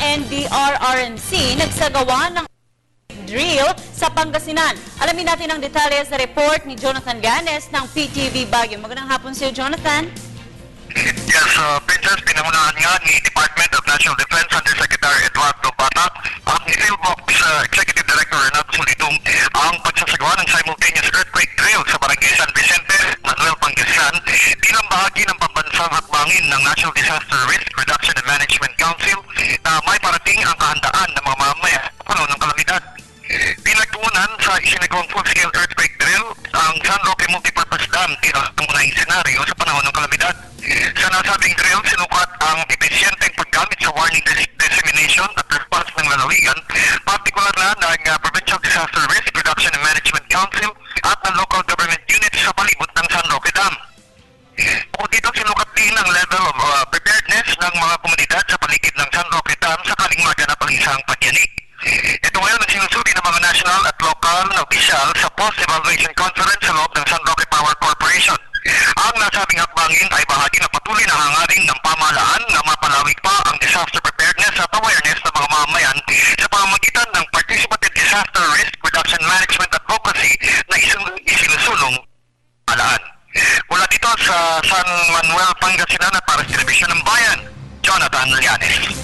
NDRRMC nagsagawa ng drill sa Pangasinan. Alamin natin ang detalye sa report ni Jonathan Llanes ng PTV Baguio. Magandang hapon sa iyo, Jonathan. Yes, Princess, pinamunahan nga ni Department of National Defense Undersecretary Eduardo Bata at ni Philbox Executive Director Renato Solidum ang pagsasagawa ng simultaneous earthquake drill sa Barangay San Vicente, Manuel, Pangasinan bilang bahagi ng pambansang hakbangin ng National Disaster Risk Reduction and Management Council na may parating ang kahandaan ng mga mamamayan sa panahon ng kalamidad. Pinagtuunan sa isinagawang full-scale earthquake drill ang San Roque Multipurpose Dam bilang pangunahing senaryo sa panahon ng kalamidad. Sa nasabing drill, sinukat ang epesyenteng paggamit sa warning dissemination at response ng lalawigan, partikular na ng Provincial Disaster Risk Reduction and Management Council at ng local government units sa palibot ng San Roque Dam. Bukod dito, sinukat din ang level of preparedness ng mga komunidad sa paligid ng San Roque Dam sakaling maganap ang isang pagyanig. Ito ngayon ang sinusuri ng mga national at local na opisyal sa post-evaluation conference sa loob ng San Roque Power Corporation. Ang nasabing hakbangin ay bahagi ng patuloy na hangarin ng pamahalaan na mapalawig pa ang disaster preparedness at awareness ng mga mamamayan sa pamamagitan ng Participative Disaster Risk Reduction Management Advocacy na isinusulong pamahalaan. Mula dito sa San Manuel, Pangasinan at para sa Telebisyon ng Bayan, Jonathan Llanes.